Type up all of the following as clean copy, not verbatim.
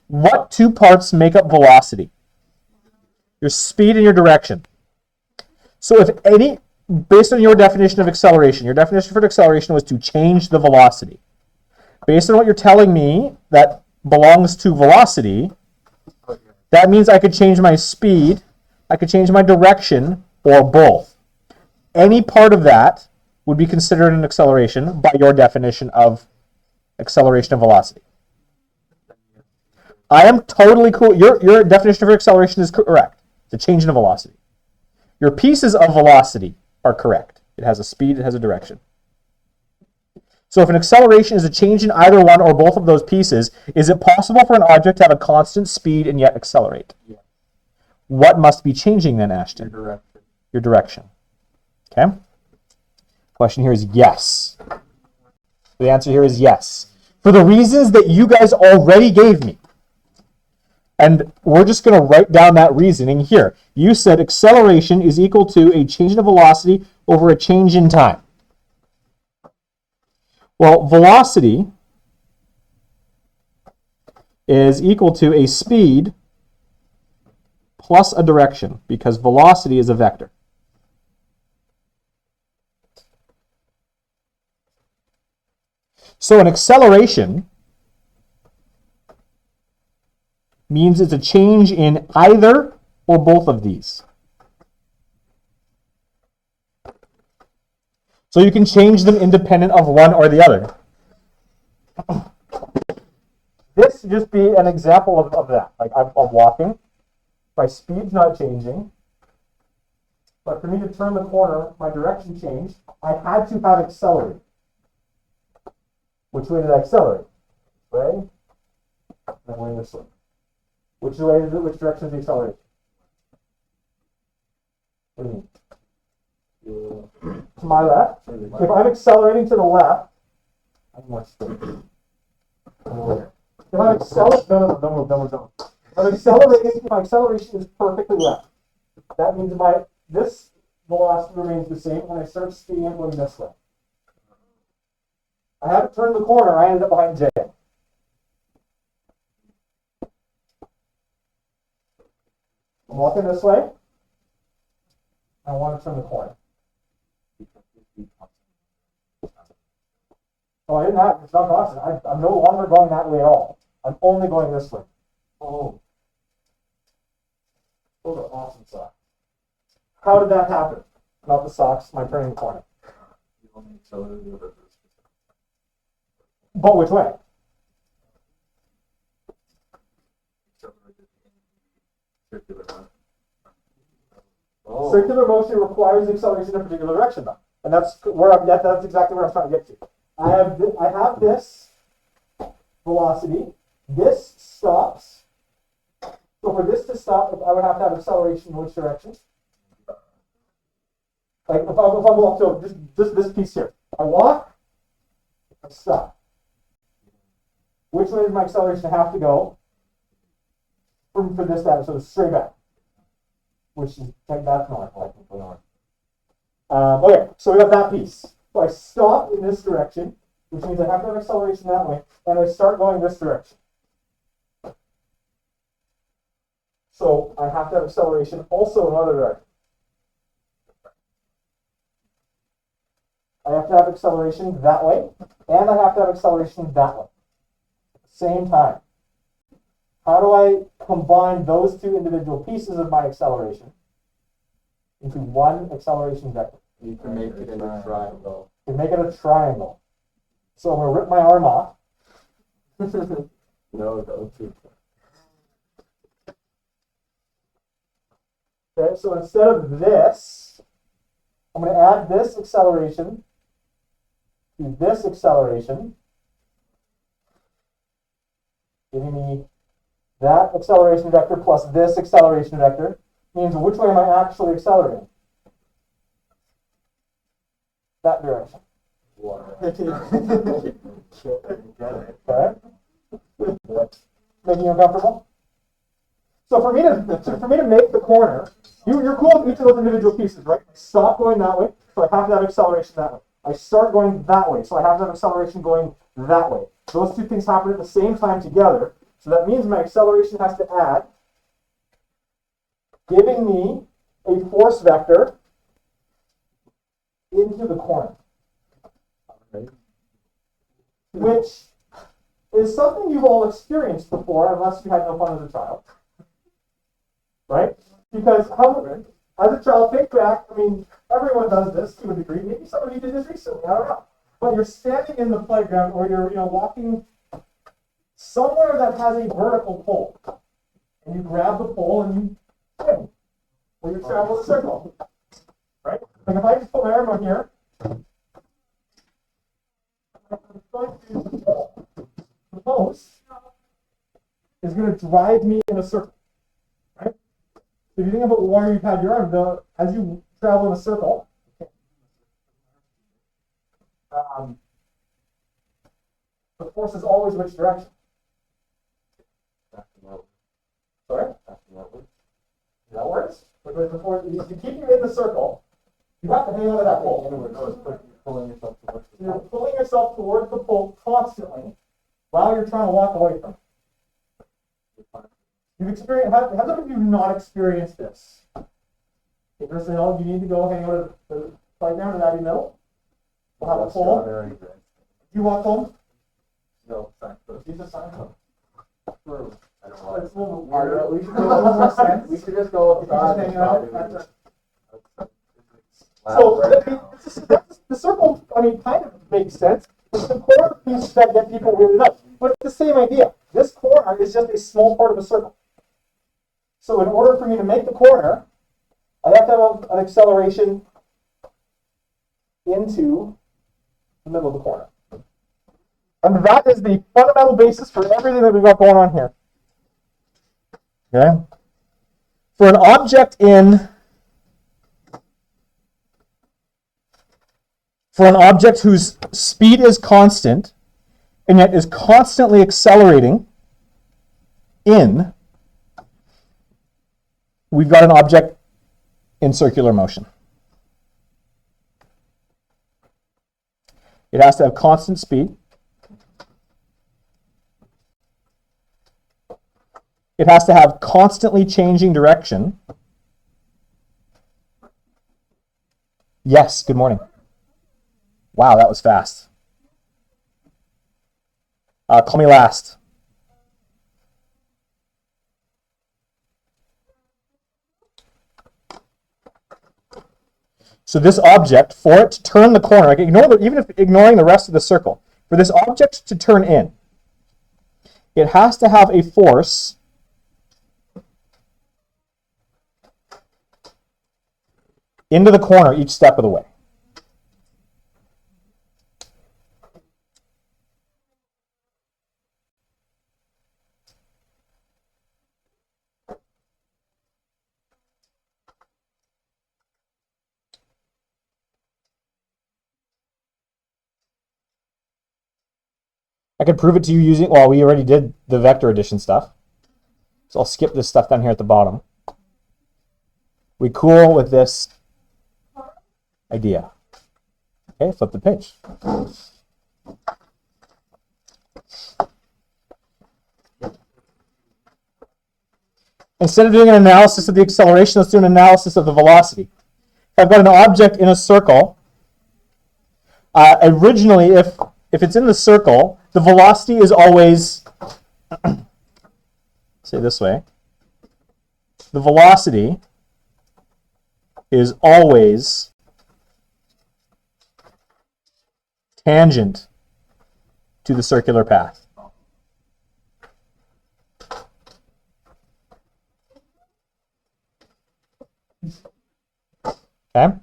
What two parts make up velocity? Your speed and your direction. So if any, based on your definition of acceleration, your definition for acceleration was to change the velocity. Based on what you're telling me that belongs to velocity, that means I could change my speed, I could change my direction, or both. Any part of that would be considered an acceleration by your definition of acceleration of velocity. I am totally cool. Your definition for acceleration is correct. It's a change in velocity. Your pieces of velocity are correct. It has a speed, it has a direction. So if an acceleration is a change in either one or both of those pieces, is it possible for an object to have a constant speed and yet accelerate? Yeah. What must be changing then, Ashton? Your direction. Your direction. Okay? Question here is yes. The answer here is yes. For the reasons that you guys already gave me. And we're just going to write down that reasoning here. You said acceleration is equal to a change in velocity over a change in time. Well, velocity is equal to a speed plus a direction, because velocity is a vector. So an acceleration means it's a change in either or both of these. So you can change them independent of one or the other. This would just be an example of that. Like I'm walking, my speed's not changing, but for me to turn the corner, my direction changed, I had to have accelerated. Which way did I accelerate? This way, then going this way. Which direction is the acceleration? What do you mean? To my left. If I'm accelerating to the left, I'm more straight. If I'm accelerating, no. If my acceleration is perfectly left, that means this velocity remains the same when I start speeding up going this way. I haven't turned the corner, I ended up behind Jay. I'm walking this way. I want to turn the corner. Oh, I didn't have, it's not constant. I'm no longer going that way at all. I'm only going this way. Oh. Those are awesome socks. How did that happen? Not the socks, my turning the corner. But which way? Oh. Circular motion requires acceleration in a particular direction, though, and that's exactly where I'm trying to get to. I have this velocity. This stops. So for this to stop, I would have to have acceleration in which direction? Like if I walk, so this piece here. I walk. I stop. Which way does my acceleration have to go for this to happen? So it's straight back. Which is that's north. Okay, so we have that piece. So I stop in this direction, which means I have to have acceleration that way, and I start going this direction. So I have to have acceleration also in another direction. I have to have acceleration that way, and I have to have acceleration that way. At the same time. How do I combine those two individual pieces of my acceleration into one acceleration vector? You can make it in a triangle. You can make it a triangle. So I'm going to rip my arm off. No, don't do that. Okay, so instead of this, I'm going to add this acceleration to this acceleration, giving me that acceleration vector plus this acceleration vector. Means which way am I actually accelerating? That direction. Okay. Making you uncomfortable? So for me to make the corner, you're cool with each of those individual pieces, right? I stop going that way, so I have to have acceleration that way. I start going that way, so I have to have acceleration going that way. Those two things happen at the same time together. So that means my acceleration has to add, giving me a force vector into the corner. Which is something you've all experienced before, unless you had no fun as a child. Right? Because as a child, think back, I mean, everyone does this to a degree. Maybe some of you did this recently, I don't know. But you're standing in the playground or you're walking somewhere that has a vertical pole. And you grab the pole and you swing. Or you travel a circle. Right? Like if I just put my arm on here, I'm going to the post is going to drive me in a circle. Right? So if you think about where you've had your arm, as you travel in a circle, the force is always which direction? Sorry? That works? Because the force, to keep you in the circle, you have to hang on to that pole. You're pulling yourself towards the pole constantly while you're trying to walk away from it. You've experienced, how many of you have not experienced this? If you're saying, oh, you need to go hang out at the playground in Abbey Middle, we'll have a pole. Do you walk home? No, thanks. He's a sign home. I don't know. It's a little Alright, weird. we should go. We should just go outside. Hanging out. So the circle, I mean, kind of makes sense. It's the corner pieces that get people weirded out. But it's the same idea. This corner is just a small part of a circle. So in order for me to make the corner, I have to have an acceleration into the middle of the corner. And that is the fundamental basis for everything that we've got going on here. Okay? For an object whose speed is constant and yet is constantly accelerating we've got an object in circular motion. It has to have constant speed. It has to have constantly changing direction. Yes, good morning. Wow, that was fast. Call me last. So this object, for it to turn the corner, like even if ignoring the rest of the circle, for this object to turn in, it has to have a force into the corner each step of the way. I could prove it to you using, well, we already did the vector addition stuff. So I'll skip this stuff down here at the bottom. We cool with this idea. Okay, flip the page. Instead of doing an analysis of the acceleration, let's do an analysis of the velocity. I've got an object in a circle. Originally, if it's in the circle, the velocity is always, say this way, the velocity is always tangent to the circular path. Okay?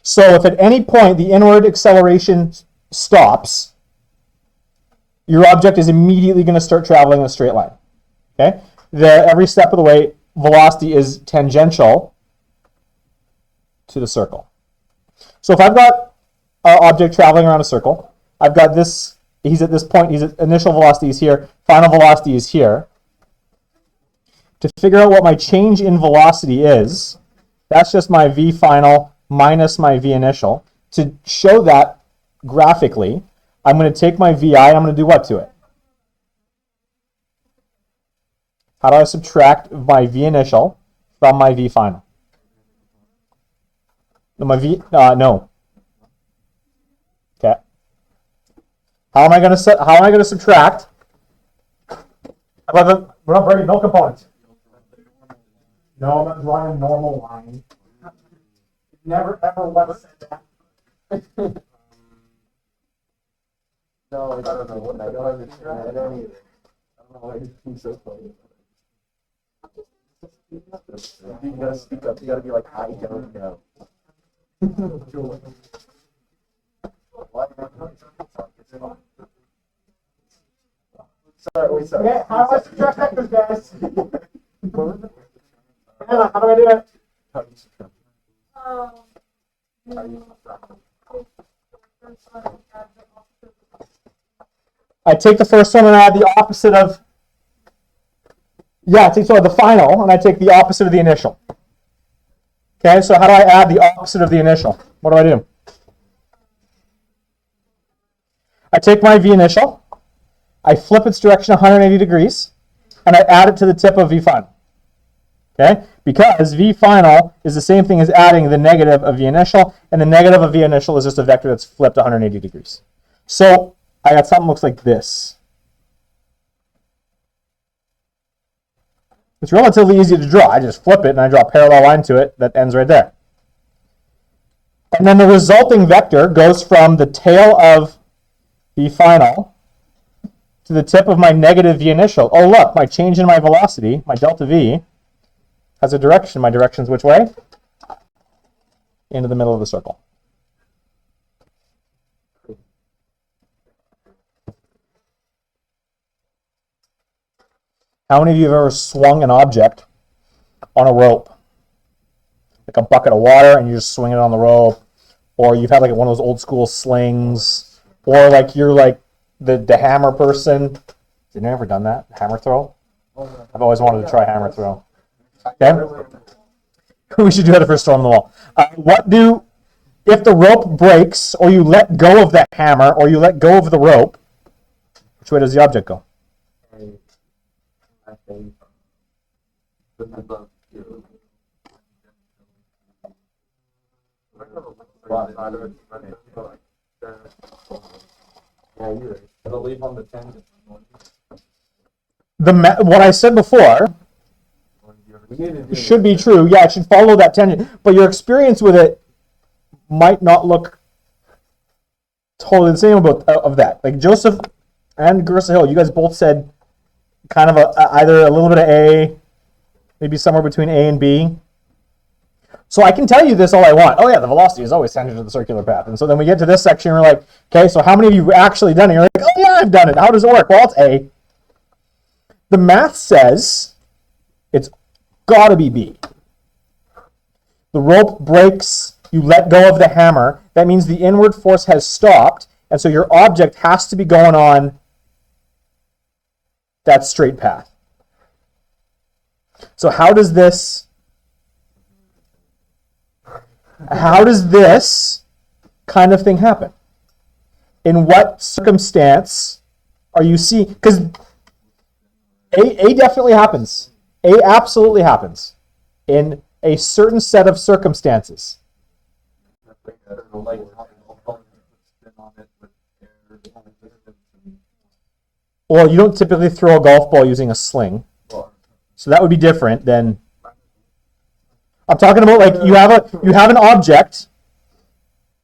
So if at any point the inward acceleration stops, your object is immediately going to start traveling in a straight line. Okay? Every step of the way, velocity is tangential to the circle. So if I've got an object traveling around a circle, I've got this, he's at this point, initial velocity is here, final velocity is here. To figure out what my change in velocity is, that's just my v final minus my v initial. To show that graphically, I'm going to take my vi, I'm going to do what to it? How do I subtract my V initial from my V final? No, my V, no. Okay. How am I going to subtract? We're not breaking no components. No, I'm not drawing a normal line. Never ever once said that. No, I don't know what I don't understand. I don't either. I don't know why you're being so funny. You gotta speak up. You gotta be like, I don't know. Sorry, wait, sorry. Okay, how do I subtract vectors, guys? Anna, how do I do it? How do you subtract? I take the first one and I add the opposite of. Yeah, I take the final and I take the opposite of the initial. Okay, so how do I add the opposite of the initial? What do I do? I take my V initial, I flip its direction 180 degrees, and I add it to the tip of V final. Okay, because V final is the same thing as adding the negative of V initial, and the negative of V initial is just a vector that's flipped 180 degrees. So I got something that looks like this. It's relatively easy to draw. I just flip it and I draw a parallel line to it that ends right there. And then the resulting vector goes from the tail of V final to the tip of my negative V initial. Oh, look, my change in my velocity, my delta V, has a direction. My direction's which way? Into the middle of the circle. How many of you have ever swung an object on a rope? Like a bucket of water and you just swing it on the rope. Or you've had like one of those old school slings. Or like you're like the hammer person. Have you ever done that? Hammer throw? I've always wanted to try hammer throw. Okay? We should do that for Storm the Wall. If the rope breaks or you let go of the hammer or you let go of the rope, which way does the object go? It'll leave on the tangent. What I said before should be true. Yeah, it should follow that tangent. But your experience with it might not look totally the same of that. Like Joseph and Garissa Hill, you guys both said kind of either a little bit of A, maybe somewhere between A and B. So I can tell you this all I want. Oh yeah, the velocity is always tangent to the circular path. And so then we get to this section and we're like, okay, so how many of you have actually done it? You're like, oh yeah, I've done it. How does it work? Well, it's A. The math says it's got to be B. The rope breaks, you let go of the hammer. That means the inward force has stopped, and so your object has to be going on that straight path. So how does this kind of thing happen? In what circumstance are you seeing? Because A definitely happens. A absolutely happens in a certain set of circumstances. Well, you don't typically throw a golf ball using a sling. So that would be different than... I'm talking about like you have an object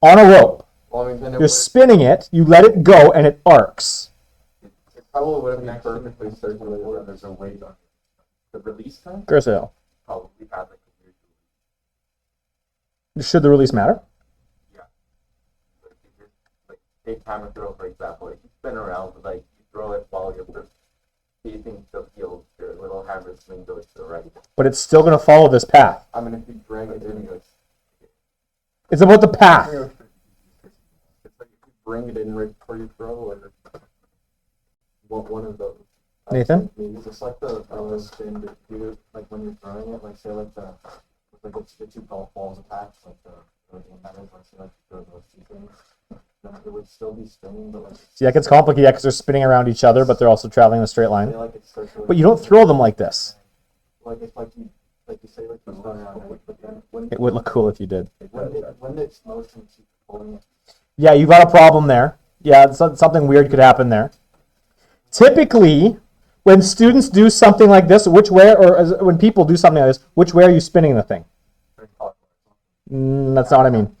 on a rope. You're spinning it, you let it go, and it arcs. It probably wouldn't be perfectly circular where there's a weight on it. The release time? Garissa, Probably had like a weird should the release matter? Yeah. Like take hammer throw, for example. Like you spin around, but like you throw it while you're facing the field, your little hammer swing goes to the right. But it's still going to follow this path. I mean, if you drag it in, It's about the path. it's like if you bring it in right before you throw, or one of those. Nathan? Maybe just like the spin that you do, like when you're throwing it, like say like it's the two golf balls attached, like the like say like you throw those two things. It would still be spinning, but like. See, that gets complicated because they're spinning around each other, but they're also traveling in a straight line. Like it's circular. But you don't throw them like this. Like it's like you say like it's going around. But then when It would look cool if you did. when it's motion, keep pulling it. Yeah, you got a problem there. Yeah, something weird could happen there. Typically, when students do something like this, which way, or when people do something like this, which way are you spinning the thing? That's not what I mean.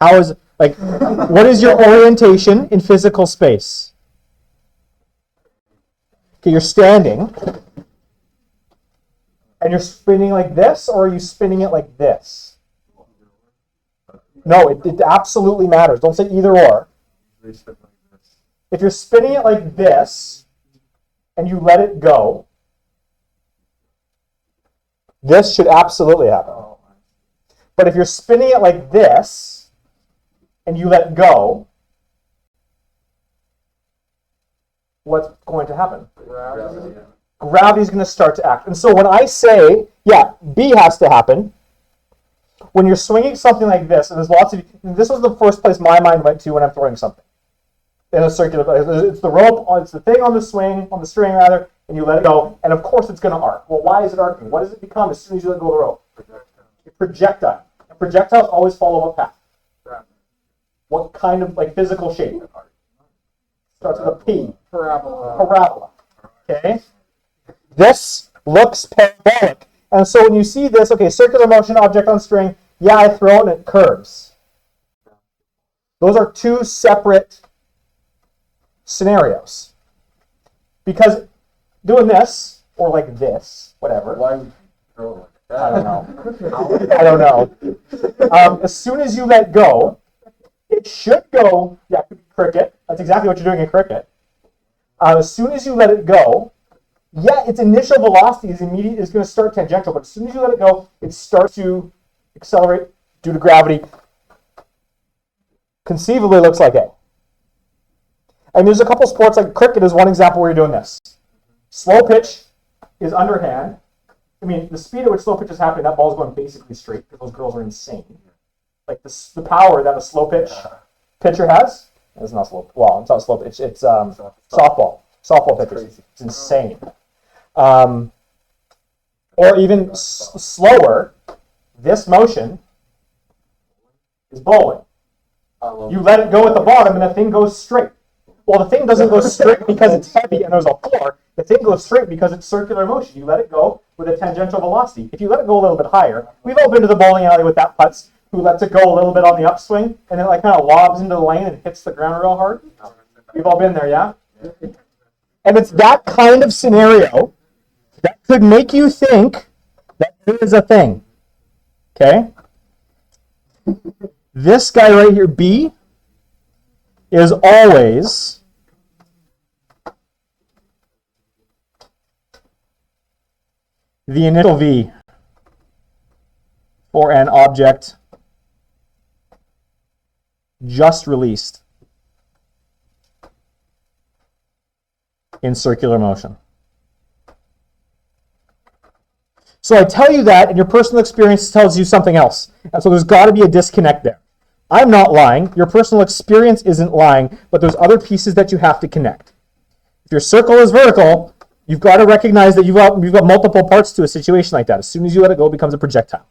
How is, like, what is your orientation in physical space? Okay, you're standing, and you're spinning like this, or are you spinning it like this? No, it absolutely matters. Don't say either or. If you're spinning it like this, and you let it go, this should absolutely happen. But if you're spinning it like this, and you let go, what's going to happen? Gravity is going to start to act. And so when I say, yeah, B has to happen, when you're swinging something like this, and there's lots of, this was the first place my mind went to when I'm throwing something. In a circular, it's the rope, it's the thing on the string rather, and you let it go, and of course it's going to arc. Well, why is it arcing? What does it become as soon as you let go of the rope? A projectile. And projectiles always follow a path. What kind of physical shape? Starts with a P. Parabola. Okay? This looks parabolic. And so when you see this, okay, circular motion, object on string, yeah, I throw it and it curves. Those are two separate scenarios. Because doing this, or like this, whatever. Why would you throw it like that? I don't know. As soon as you let go, it should go, yeah, it could be cricket. That's exactly what you're doing in cricket. As soon as you let it go, yeah, its initial velocity is going to start tangential, but as soon as you let it go, it starts to accelerate due to gravity. Conceivably looks like A. And there's a couple sports, like cricket is one example where you're doing this. Slow pitch is underhand. I mean, the speed at which slow pitch is happening, that ball's going basically straight because those girls are insane. Like the power that a slow pitch pitcher has, it's not slow. Well, it's not slow pitch. It's softball. Softball pitchers. It's insane. Or even slower. This motion is bowling. You let it go at the bottom, and the thing goes straight. Well, the thing doesn't go straight because it's heavy and there's a floor. The thing goes straight because it's circular motion. You let it go with a tangential velocity. If you let it go a little bit higher, we've all been to the bowling alley with that putts, who lets it go a little bit on the upswing, and then kind of lobs into the lane and hits the ground real hard. We've all been there, yeah? And it's that kind of scenario that could make you think that there is a thing. Okay? This guy right here, B, is always the initial V for an object just released in circular motion. So I tell you that, and your personal experience tells you something else. And so there's got to be a disconnect there. I'm not lying. Your personal experience isn't lying, but there's other pieces that you have to connect. If your circle is vertical, you've got to recognize that you've got multiple parts to a situation like that. As soon as you let it go, it becomes a projectile.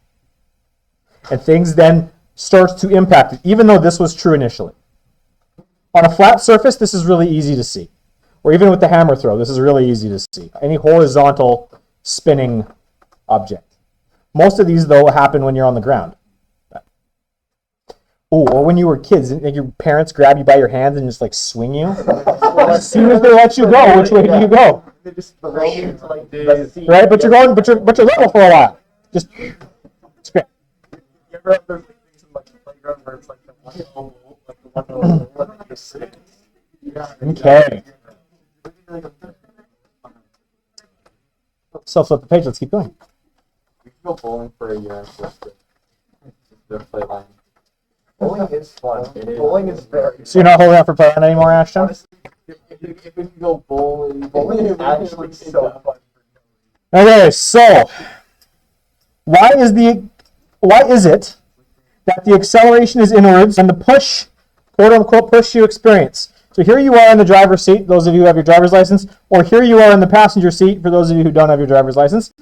And things then start to impact it, even though this was true initially. On a flat surface, this is really easy to see. Or even with the hammer throw, this is really easy to see. Any horizontal spinning object. Most of these, though, happen when you're on the ground. Oh, or when you were kids, didn't your parents grab you by your hands and just swing you? As soon as they let you go, which way do you go? Right, but you're little for a while. Just spin. You ever have those things in the playground where it's like the one oval, that you sit? Okay. So flip the page. Let's keep going. We could go bowling for a year and just play line. Bowling is fun. Bowling is very. So you're not holding out for playing anymore, Ashton? Honestly, if we can go bowling is actually so fun. Okay, so why is it that the acceleration is inwards and the push quote-unquote push you experience. So here you are in the driver's seat, those of you who have your driver's license, or here you are in the passenger seat for those of you who don't have your driver's license.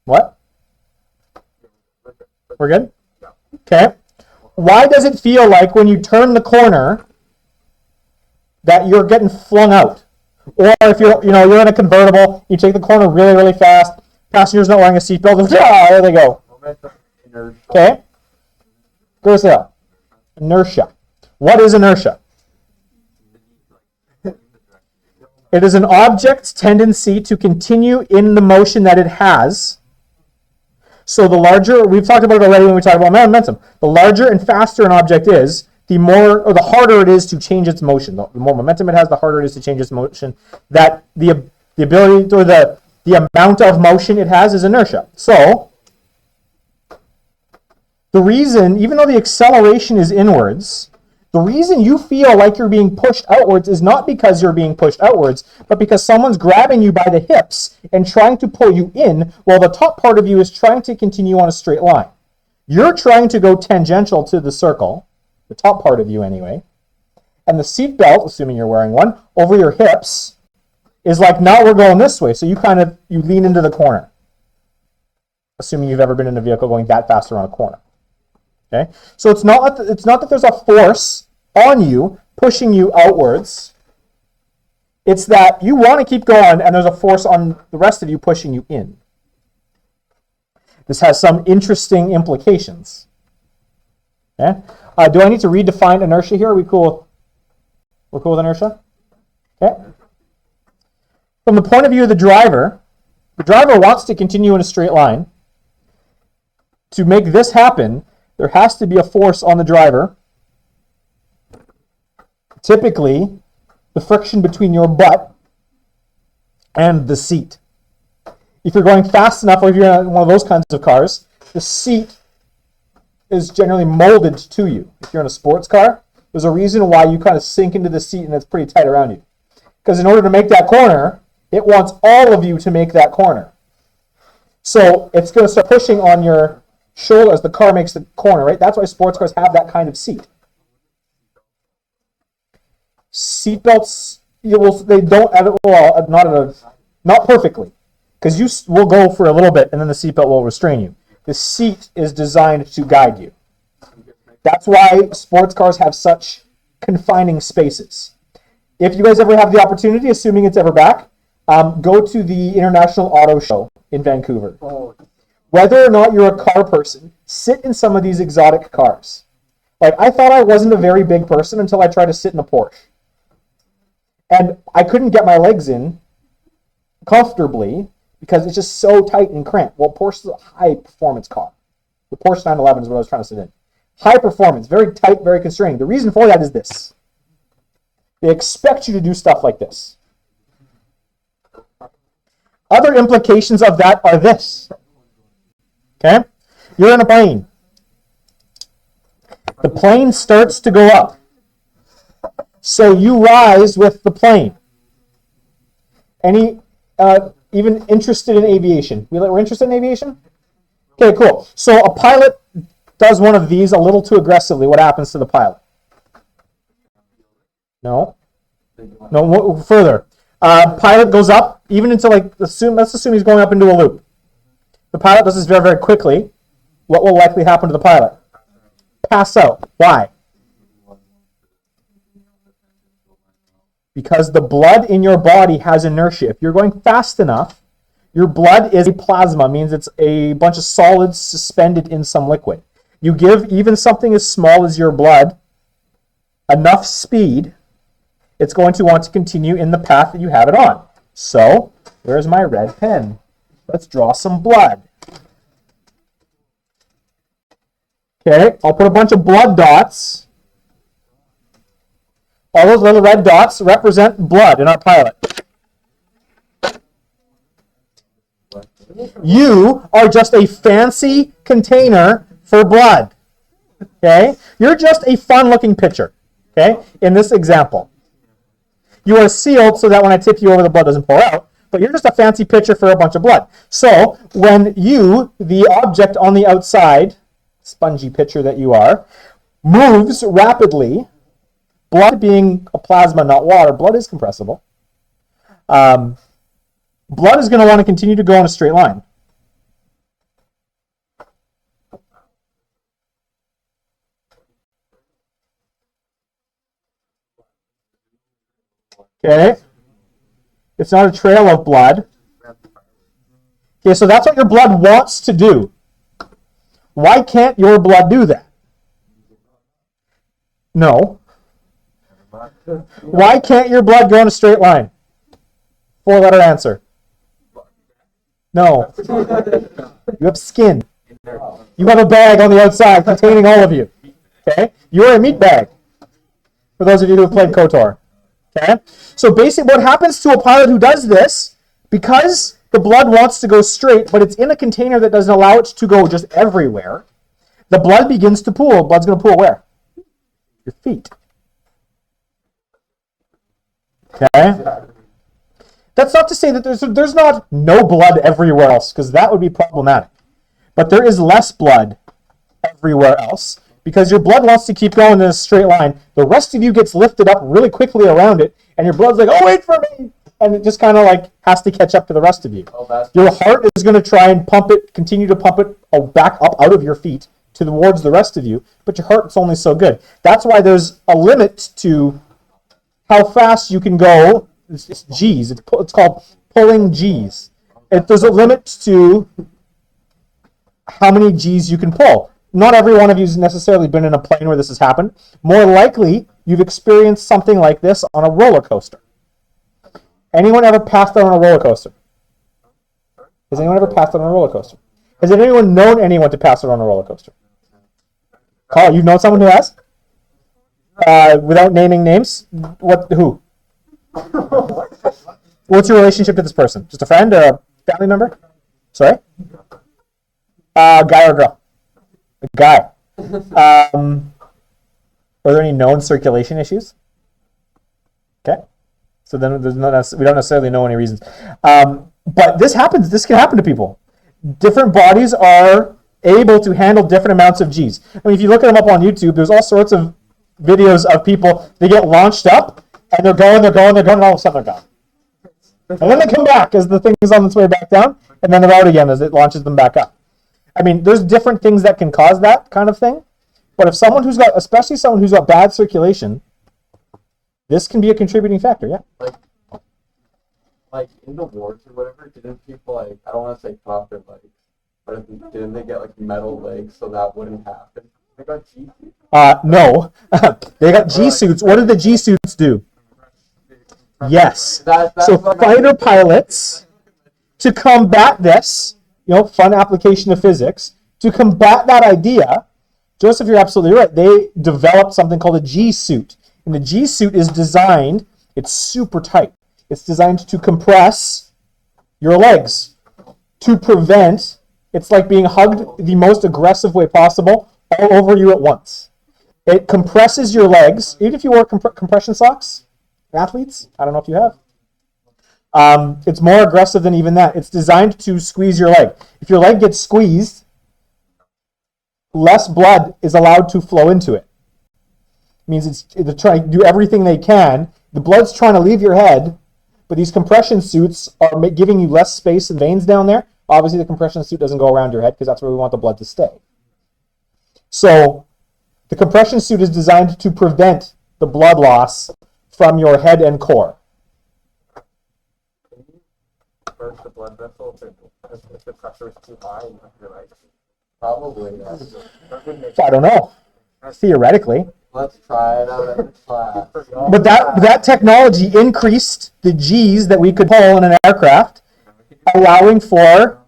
What? We're good? Okay. Why does it feel like when you turn the corner that you're getting flung out? Or if you're in a convertible, you take the corner really, really fast, passenger's not wearing a seatbelt, there they go. Okay? Garcia. Inertia. What is inertia? It is an object's tendency to continue in the motion that it has. So the larger, we've talked about it already when we talked about momentum. The larger and faster an object is, the harder it is to change its motion. The more momentum it has, the harder it is to change its motion. That the ability or the amount of motion it has is inertia. So the reason, even though the acceleration is inwards, the reason you feel like you're being pushed outwards is not because you're being pushed outwards, but because someone's grabbing you by the hips and trying to pull you in while the top part of you is trying to continue on a straight line. You're trying to go tangential to the circle, the top part of you anyway, and the seat belt, assuming you're wearing one, over your hips is like, now we're going this way. So you lean into the corner, assuming you've ever been in a vehicle going that fast around a corner. Okay, so it's not that there's a force on you pushing you outwards. It's that you want to keep going and there's a force on the rest of you pushing you in. This has some interesting implications. Okay? Do I need to redefine inertia here? Are we cool? We're cool with inertia? Okay. From the point of view of the driver wants to continue in a straight line. To make this happen, there has to be a force on the driver. Typically, the friction between your butt and the seat. If you're going fast enough, or if you're in one of those kinds of cars, the seat is generally molded to you. If you're in a sports car, there's a reason why you kind of sink into the seat and it's pretty tight around you. Because in order to make that corner, it wants all of you to make that corner. So it's going to start pushing on your shoulder as the car makes the corner, right? That's why sports cars have that kind of seat. Seatbelts, they don't, not perfectly, because you will go for a little bit and then the seatbelt will restrain you. The seat is designed to guide you. That's why sports cars have such confining spaces. If you guys ever have the opportunity, assuming it's ever back, go to the International Auto Show in Vancouver. Whether or not you're a car person, sit in some of these exotic cars. Like, I thought I wasn't a very big person until I tried to sit in a Porsche. And I couldn't get my legs in comfortably because it's just so tight and cramped. Well, Porsche is a high-performance car. The Porsche 911 is what I was trying to sit in. High performance, very tight, very constraining. The reason for that is this. They expect you to do stuff like this. Other implications of that are this. Okay? You're in a plane. The plane starts to go up. So you rise with the plane. Any even interested in aviation? We're interested in aviation? Okay, cool. So a pilot does one of these a little too aggressively. What happens to the pilot? No, further. Pilot goes up, even into let's assume he's going up into a loop. The pilot does this very, very quickly. What will likely happen to the pilot? Pass out. Why? Because the blood in your body has inertia. If you're going fast enough, your blood is a plasma, means it's a bunch of solids suspended in some liquid. You give even something as small as your blood enough speed, it's going to want to continue in the path that you have it on. So, where's my red pen? Let's draw some blood. Okay, I'll put a bunch of blood dots. All those little red dots represent blood in our pilot. You are just a fancy container for blood. Okay? You're just a fun-looking pitcher. Okay? In this example. You are sealed so that when I tip you over, the blood doesn't pour out. But you're just a fancy pitcher for a bunch of blood. So, when you, the object on the outside, spongy pitcher that you are, moves rapidly, blood being a plasma, not water, blood is compressible. Blood is going to want to continue to go in a straight line. Okay? It's not a trail of blood. Okay, so that's what your blood wants to do. Why can't your blood do that? No. Why can't your blood go in a straight line? 4-letter answer. No. You have skin. You have a bag on the outside containing all of you. Okay? You're a meat bag. For those of you who have played KOTOR. Okay? So basically what happens to a pilot who does this, because the blood wants to go straight, but it's in a container that doesn't allow it to go just everywhere, the blood begins to pool. Blood's going to pool where? Your feet. Okay? That's not to say that there's not no blood everywhere else, because that would be problematic. But there is less blood everywhere else, because your blood wants to keep going in a straight line. The rest of you gets lifted up really quickly around it, and your blood's like, oh, wait for me! And it just kind of like has to catch up to the rest of you. Your heart is going to try and pump it, continue to pump it back up out of your feet towards the rest of you, but your heart's only so good. That's why there's a limit to how fast you can go. It's G's. It's called pulling G's. There's a limit to how many G's you can pull. Not every one of you has necessarily been in a plane where this has happened. More likely, you've experienced something like this on a roller coaster. Anyone ever passed out on a roller coaster? Has anyone ever passed out on a roller coaster? Has anyone known anyone to pass out on a roller coaster? Carl, you've known someone who has? Without naming names? Who? What's your relationship to this person? Just a friend or a family member? Sorry? Guy or girl? A guy. Are there any known circulation issues? Okay. So then we don't necessarily know any reasons. But this happens. This can happen to people. Different bodies are able to handle different amounts of G's. I mean, if you look at them up on YouTube, there's all sorts of videos of people, they get launched up, and they're going, and all of a sudden they're gone. And then they come back as the thing is on its way back down, and then they're out again as it launches them back up. I mean, there's different things that can cause that kind of thing, but if especially someone who's got bad circulation, this can be a contributing factor, yeah. Like in the wars or whatever, didn't people I don't want to say cut off their legs, but didn't they get like metal legs so that wouldn't happen? They got G suits? No. They got G suits. What did the G suits do? Yes. So fighter pilots, to combat this, fun application of physics, to combat that idea, Joseph, you're absolutely right. They developed something called a G suit. And the G suit is designed, it's super tight. It's designed to compress your legs, to prevent, it's like being hugged the most aggressive way possible, all over you at once. It compresses your legs, even if you wear compression socks, athletes, I don't know if you have. It's more aggressive than even that. It's designed to squeeze your leg. If your leg gets squeezed, less blood is allowed to flow into it. It means they're trying to do everything they can. The blood's trying to leave your head, but these compression suits are giving you less space and veins down there. Obviously, the compression suit doesn't go around your head because that's where we want the blood to stay. So the compression suit is designed to prevent the blood loss from your head and core. Burst the blood vessel if the pressure is too high and you're like, probably. I don't know. Theoretically. Let's try it out in class. But that technology increased the G's that we could pull in an aircraft, allowing for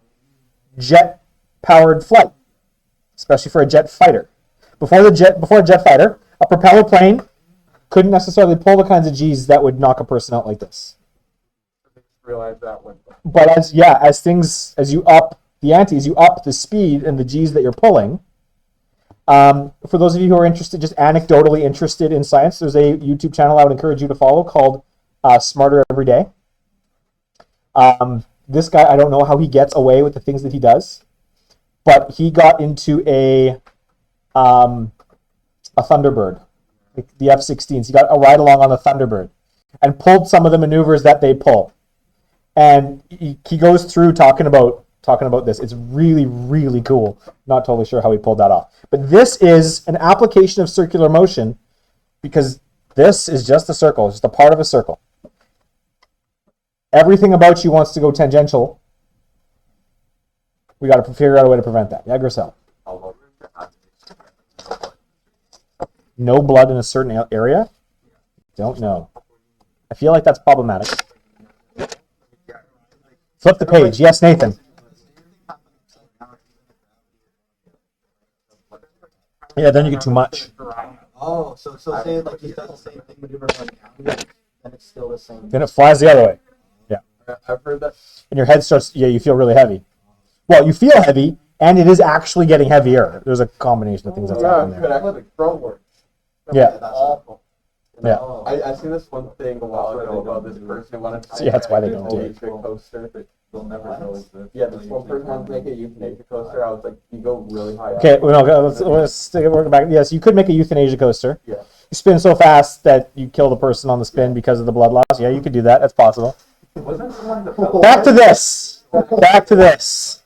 jet-powered flight, especially for a jet fighter. Before a jet fighter, a propeller plane couldn't necessarily pull the kinds of G's that would knock a person out like this. Realize that one. But as you up the ante, as you up the speed and the G's that you're pulling, for those of you who are interested, just anecdotally interested in science, there's a YouTube channel I would encourage you to follow called Smarter Every Day. This guy, I don't know how he gets away with the things that he does, but he got into a a Thunderbird, like the F-16s. He got a ride along on the Thunderbird and pulled some of the maneuvers that they pull. And he goes through talking about this. It's really, really cool. Not totally sure how he pulled that off. But this is an application of circular motion because this is just a circle, just a part of a circle. Everything about you wants to go tangential. We got to figure out a way to prevent that. Yeah, Grissel. No blood in a certain area? Don't know. I feel like that's problematic. Flip the page. Yes, Nathan. Yeah, then you get too much. Oh, so say like he does the same thing maneuver like then it's still the same. Then it flies the other way. Yeah. I've heard that. And your head starts, you feel really heavy. Well, you feel heavy, and it is actually getting heavier. There's a combination of things that's happening Could there. actually front work. Yeah. That's awful. Yeah. I seen this one thing a while ago about this person who wanted to Yeah, that's why they don't do it. electric coaster, but they'll never know it's this. Yeah, this one person wanted to make a euthanasia coaster. I was like, you go really high up. Okay, well, no, let's take it working back. Yes, you could make a euthanasia coaster. Yeah. You spin so fast that you kill the person on the spin because of the blood loss. Yeah, you could do that. That's possible. Wasn't someone that fell Back to this. Back to this.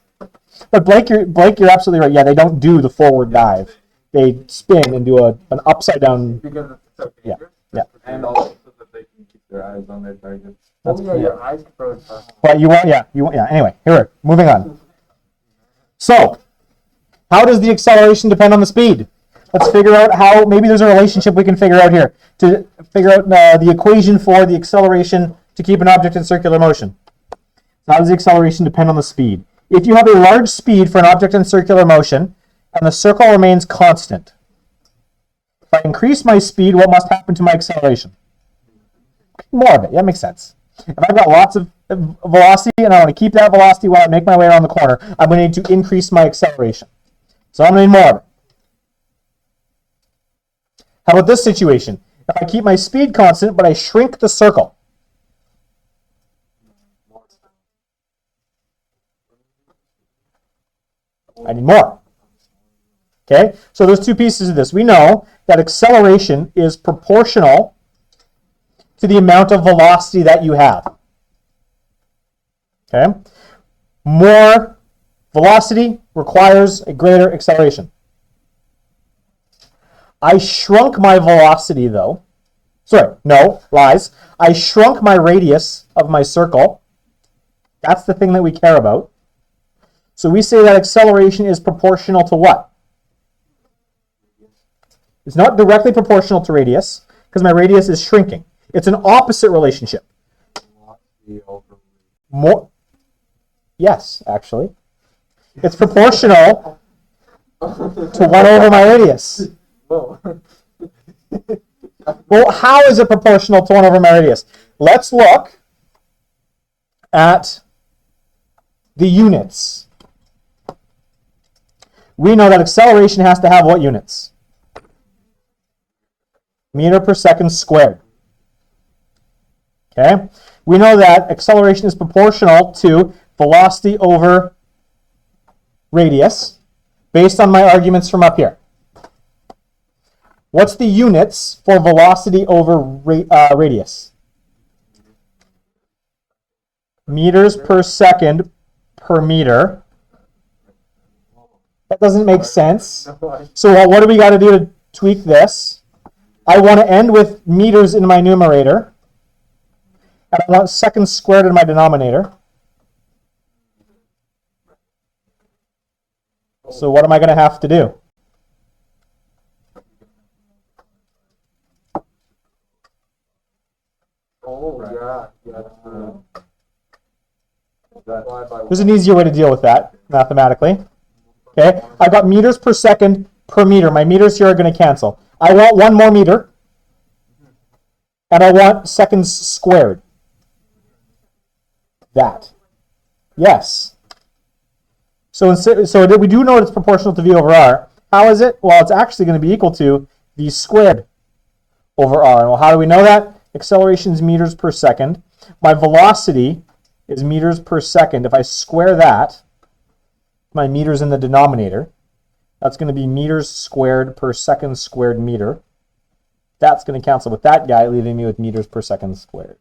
But Blake, you're absolutely right. Yeah, they don't do the forward dive. They spin and do an upside down. because it's so Yeah, dangerous? yeah. And also so that they can keep their eyes on their targets. That's Oh, yeah, cool. your eyes froze. But yeah. Anyway, here, moving on. So, how does the acceleration depend on the speed? Let's figure out how, maybe there's a relationship we can figure out here to figure out the equation for the acceleration to keep an object in circular motion. So how does the acceleration depend on the speed? If you have a large speed for an object in circular motion and the circle remains constant, if I increase my speed, what must happen to my acceleration? More of it. Yeah, makes sense. If I've got lots of velocity and I want to keep that velocity while I make my way around the corner, I'm going to need to increase my acceleration. So I'm going to need more of it. How about this situation? If I keep my speed constant, but I shrink the circle. I need more. Okay, so there's two pieces of this. We know that acceleration is proportional to the amount of velocity that you have. Okay, more velocity requires a greater acceleration. I shrunk my velocity though. Sorry, no, lies. I shrunk my radius of my circle. That's the thing that we care about. So we say that acceleration is proportional to what? It's not directly proportional to radius because my radius is shrinking. It's an opposite relationship. More. Yes, actually. It's proportional to 1 over my radius. Whoa. Well, how is it proportional to 1 over my radius? Let's look at the units. We know that acceleration has to have what units? Meter per second squared. Okay? We know that acceleration is proportional to velocity over radius based on my arguments from up here. What's the units for velocity over radius? Meters per second per meter. That doesn't make sense. So what do we got to do to tweak this? I want to end with meters in my numerator. And I want seconds squared in my denominator. So what am I going to have to do? Oh, yeah. There's an easier way to deal with that mathematically. Okay, I've got meters per second per meter. My meters here are going to cancel. I want 1 more meter. And I want seconds squared. That. Yes. So we do know it's proportional to V over R. How is it? Well, it's actually going to be equal to V squared over R. Well, how do we know that? Acceleration is meters per second. My velocity is meters per second. If I square that, my meters in the denominator, That's going to be meters squared per second squared meter. That's going to cancel with that guy, leaving me with meters per second squared.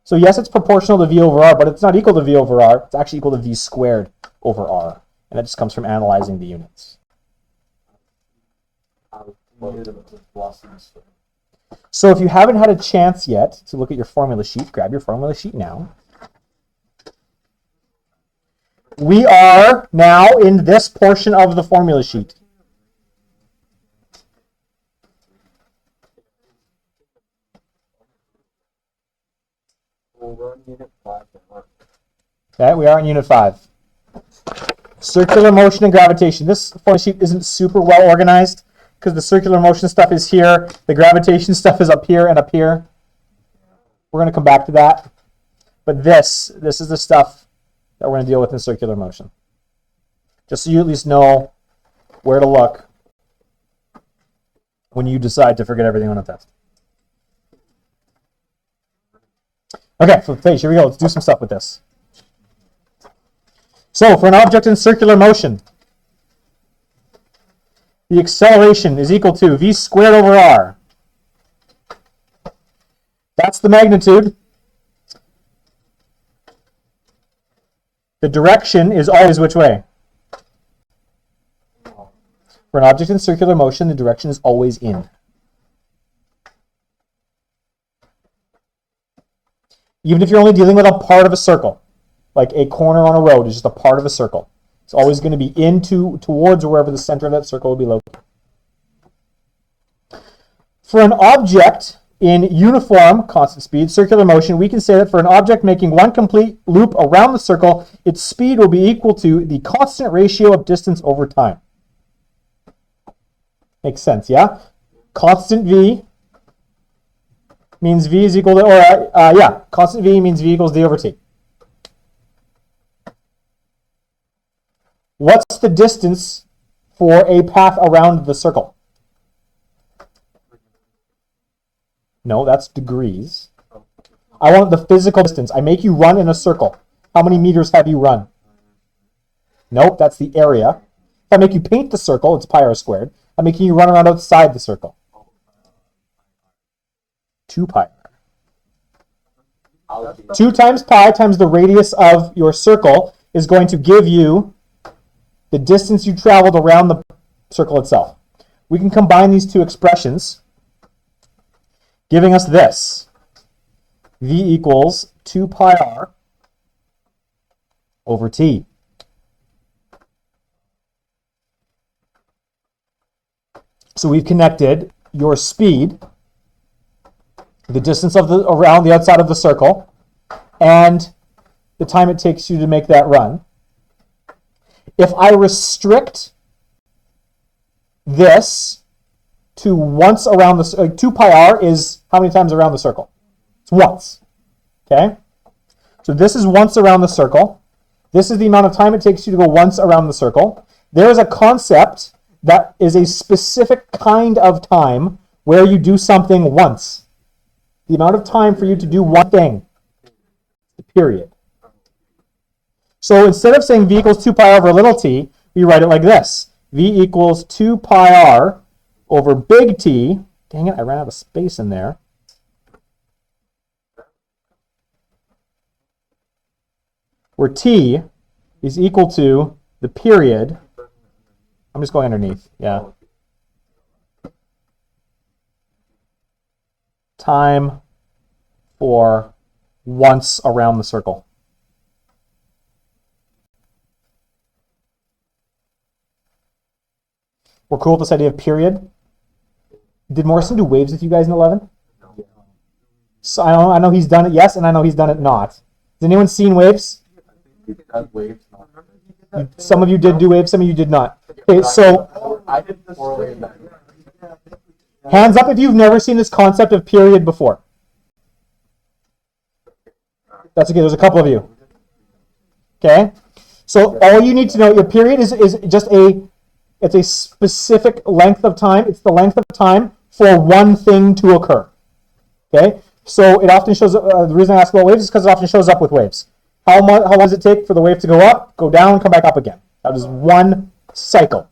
So yes, it's proportional to V over R, but it's not equal to V over R. It's actually equal to V squared over R. And that just comes from analyzing the units. So if you haven't had a chance yet to look at your formula sheet, grab your formula sheet now. We are now in this portion of the formula sheet. Okay, we are in Unit 5. Circular motion and gravitation. This formula sheet isn't super well organized because the circular motion stuff is here, the gravitation stuff is up here and up here. We're going to come back to that. But this is the stuff that we're going to deal with in circular motion. Just so you at least know where to look when you decide to forget everything on a test. Okay, flip the page. Here we go. Let's do some stuff with this. So, for an object in circular motion, the acceleration is equal to v squared over r. That's the magnitude. The direction is always which way? For an object in circular motion, the direction is always in. Even if you're only dealing with a part of a circle, like a corner on a road is just a part of a circle. It's always going to be towards wherever the center of that circle will be located. For an object in uniform constant speed, circular motion, we can say that for an object making one complete loop around the circle, its speed will be equal to the constant ratio of distance over time. Makes sense, yeah? Constant V means V is equal to, constant V means V equals D over T. What's the distance for a path around the circle? No, that's degrees. I want the physical distance. I make you run in a circle. How many meters have you run? Nope, that's the area. If I make you paint the circle, it's pi r squared. I'm making you run around outside the circle. 2 pi r. 2 times pi times the radius of your circle is going to give you the distance you traveled around the circle itself. We can combine these two expressions, giving us this. V equals 2 pi r over t. So we've connected your speed, the distance around the outside of the circle, and the time it takes you to make that run. If I restrict this to once around the 2 pi r is how many times around the circle? It's once. Okay? So this is once around the circle. This is the amount of time it takes you to go once around the circle. There is a concept that is a specific kind of time where you do something once. The amount of time for you to do one thing. The period. So instead of saying v equals 2 pi r over little t, we write it like this. V equals 2 pi r over big T. Dang it, I ran out of space in there. Where T is equal to the period. I'm just going underneath, yeah. Time for once around the circle. We're cool with this idea of period. Did Morrison do waves with you guys in 11? So I know he's done it, yes, and I know he's done it not. Has anyone seen waves? Some of you did do waves, some of you did not. Okay, so hands up if you've never seen this concept of period before. That's okay, there's a couple of you. Okay? So all you need to know, your period is just it's a specific length of time. It's the length of time for one thing to occur. Okay? So it often shows up, the reason I ask about waves is because it often shows up with waves. How long does it take for the wave to go up, go down, come back up again? That is one cycle.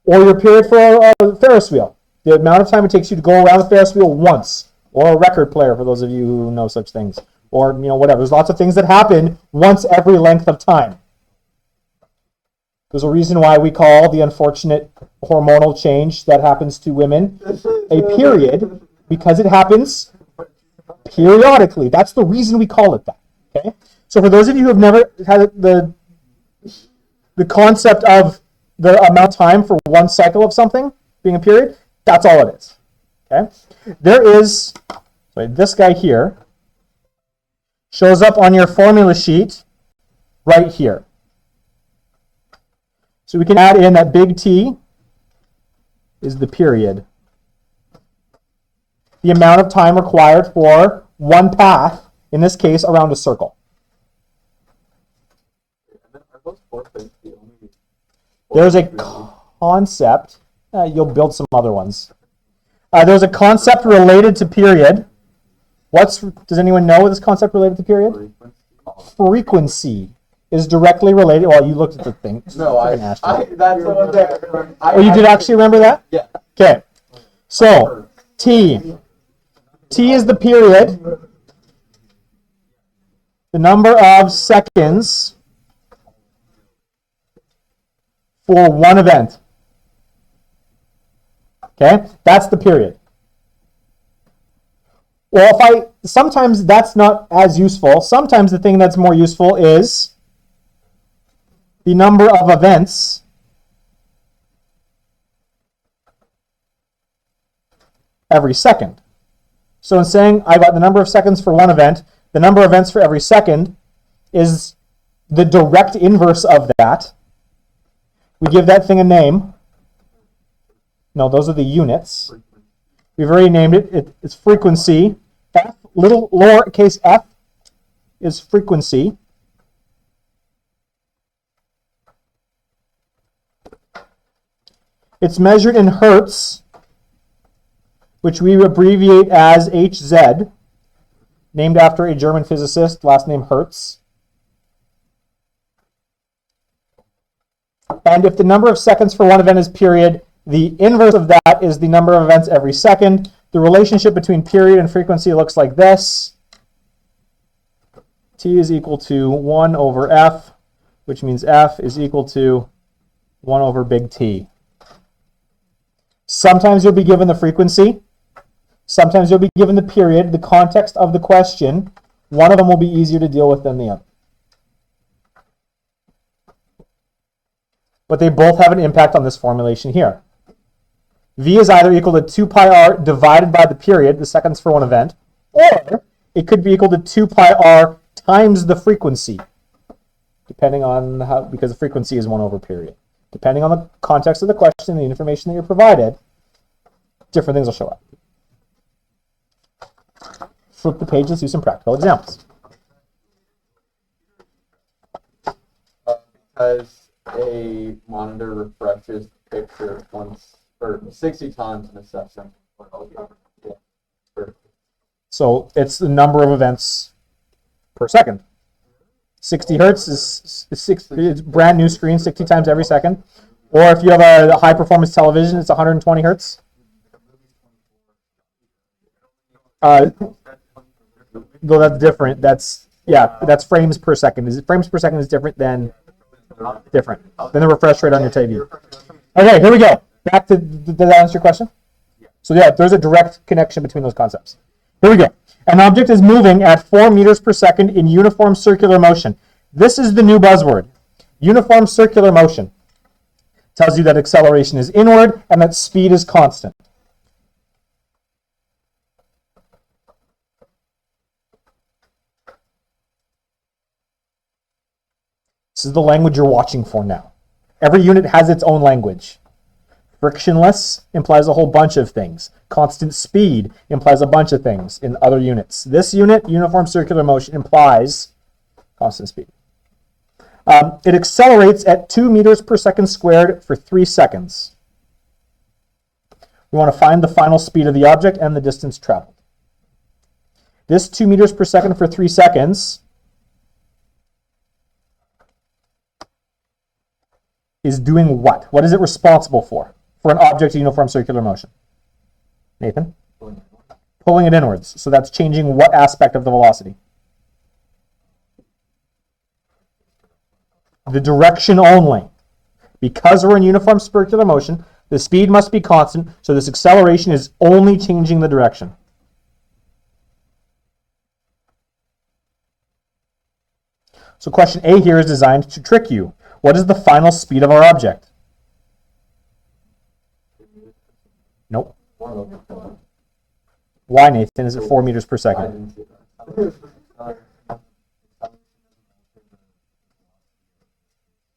Or your period for a Ferris wheel. The amount of time it takes you to go around the Ferris wheel once. Or a record player, for those of you who know such things. Or, whatever. There's lots of things that happen once every length of time. There's a reason why we call the unfortunate hormonal change that happens to women a period, because it happens periodically. That's the reason we call it that. Okay? So for those of you who have never had the concept of the amount of time for one cycle of something being a period, that's all it is. Okay? There is, this guy here shows up on your formula sheet right here. So we can add in that big T is the period. The amount of time required for one path, in this case, around a circle. There's a concept. You'll build some other ones. There's a concept related to period. Does anyone know this concept related to period? Frequency is directly related. Well, you looked at the thing. No, that's the one that. Oh, you did actually remember that? Yeah. Okay. So, T. T is the period. The number of seconds for one event. Okay? That's the period. Well, sometimes that's not as useful. Sometimes the thing that's more useful is the number of events every second. So in saying I got the number of seconds for one event, the number of events for every second is the direct inverse of that. We give that thing a name. No, those are the units. We've already named it. It's frequency. F, little lowercase f, is frequency. It's measured in hertz, which we abbreviate as Hz, named after a German physicist, last name Hertz. And if the number of seconds for one event is period, the inverse of that is the number of events every second. The relationship between period and frequency looks like this. T is equal to 1 over F, which means F is equal to 1 over big T. Sometimes you'll be given the frequency. Sometimes you'll be given the period, the context of the question. One of them will be easier to deal with than the other. But they both have an impact on this formulation here. V is either equal to 2 pi r divided by the period, the seconds for one event, or it could be equal to 2 pi r times the frequency, depending on how, because the frequency is 1 over period. Depending on the context of the question and the information that you're provided, different things will show up. Flip the page, let's do some practical examples. Because a monitor refreshes the picture once or 60 times in a session. So it's the number of events per second. 60 hertz is it's brand new screen, 60 times every second. Or if you have a high performance television, it's 120 hertz. Though that's different. That's frames per second. Frames per second is different than the refresh rate on your TV. Okay, here we go. Back to, did that answer your question? So yeah, there's a direct connection between those concepts. Here we go. An object is moving at 4 meters per second in uniform circular motion. This is the new buzzword. Uniform circular motion. Tells you that acceleration is inward and that speed is constant. This is the language you're watching for now. Every unit has its own language. Frictionless implies a whole bunch of things. Constant speed implies a bunch of things in other units. This unit, uniform circular motion, implies constant speed. It accelerates at 2 meters per second squared for 3 seconds. We want to find the final speed of the object and the distance traveled. This 2 meters per second for 3 seconds is doing what? What is it responsible for an object in uniform circular motion? Nathan? Pulling it inwards. So that's changing what aspect of the velocity? The direction only. Because we're in uniform circular motion, the speed must be constant, so this acceleration is only changing the direction. So question A here is designed to trick you. What is the final speed of our object? Nope. Why, Nathan? Is it 4 meters per second?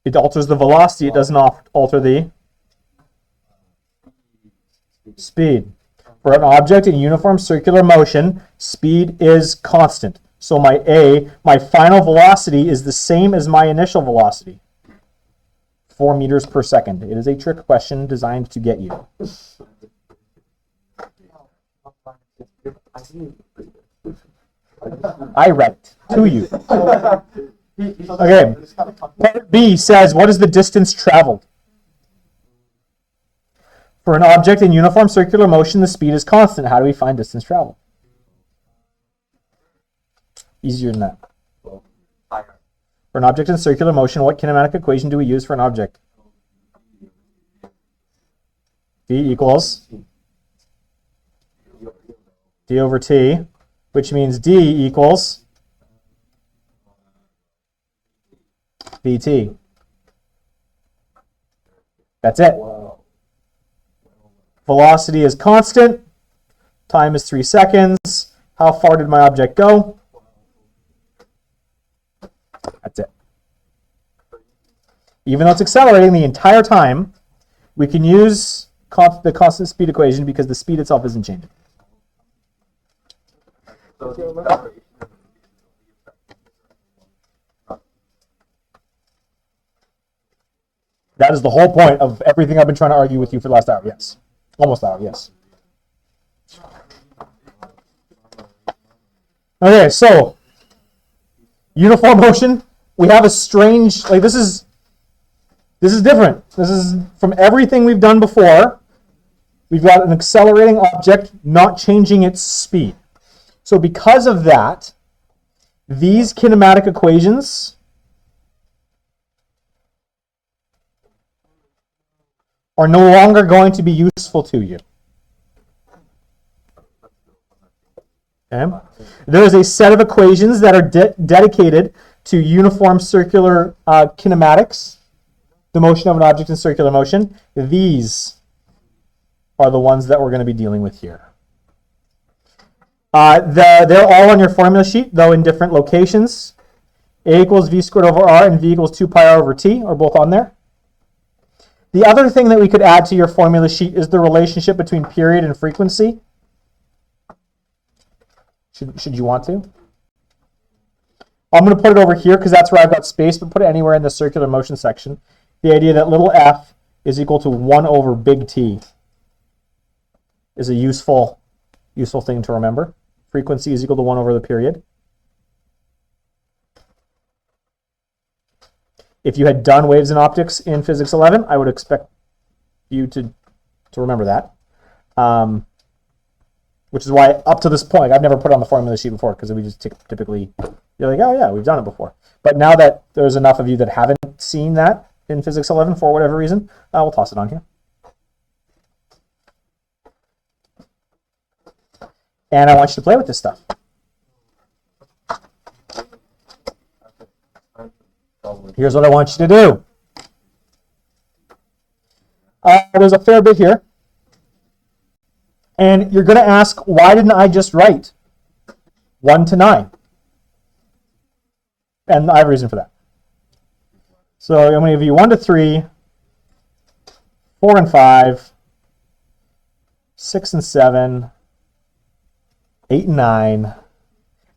It alters the velocity. It doesn't alter the speed. For an object in uniform circular motion, speed is constant. So my final velocity is the same as my initial velocity. 4 meters per second. It is a trick question designed to get you. I write to you. Okay. Part B says, what is the distance traveled? For an object in uniform circular motion, the speed is constant. How do we find distance traveled? Easier than that. For an object in circular motion, what kinematic equation do we use for an object? V equals d over t, which means d equals vt. That's it. Velocity is constant. Time is 3 seconds. How far did my object go? That's it. Even though it's accelerating the entire time, we can use the constant speed equation because the speed itself isn't changing. That is the whole point of everything I've been trying to argue with you for the last hour, yes. Almost hour, yes. Okay, so uniform motion, we have a strange, like this is different. This is from everything we've done before. We've got an accelerating object not changing its speed. So because of that, these kinematic equations are no longer going to be useful to you. Okay? There is a set of equations that are dedicated to uniform circular kinematics, the motion of an object in circular motion. These are the ones that we're going to be dealing with here. They're all on your formula sheet, though in different locations. A equals v squared over r and v equals 2 pi r over t are both on there. The other thing that we could add to your formula sheet is the relationship between period and frequency. Should you want to? I'm going to put it over here because that's where I've got space, but put it anywhere in the circular motion section. The idea that little f is equal to 1 over big T is a useful thing to remember. Frequency is equal to 1 over the period. If you had done waves and optics in Physics 11, I would expect you to remember that. Which is why up to this point, I've never put it on the formula sheet before because we just typically, you're like, oh yeah, we've done it before. But now that there's enough of you that haven't seen that in Physics 11 for whatever reason, we'll toss it on here. And I want you to play with this stuff. Here's what I want you to do. There's a fair bit here. And you're going to ask, why didn't I just write 1 to 9? And I have a reason for that. So I'm going to give you 1 to 3, 4 and 5, 6 and 7, 8 and 9. And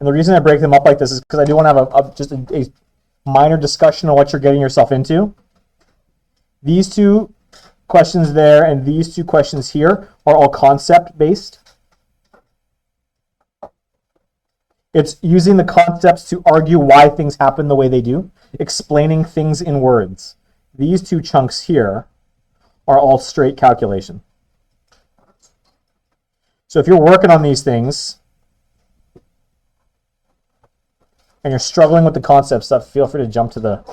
the reason I break them up like this is because I do want to have just a minor discussion on what you're getting yourself into. These 2 questions there and these 2 questions here are all concept based. It's using the concepts to argue why things happen the way they do, explaining things in words. these two chunks here are all straight calculation. So if you're working on these things and you're struggling with the concept stuff, feel free to jump to the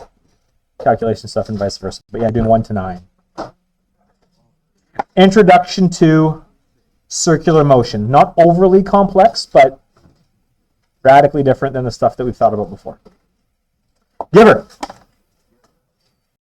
calculation stuff and vice versa. But yeah, doing 1 to 9. Introduction to circular motion. Not overly complex, but radically different than the stuff that we've thought about before. Giver.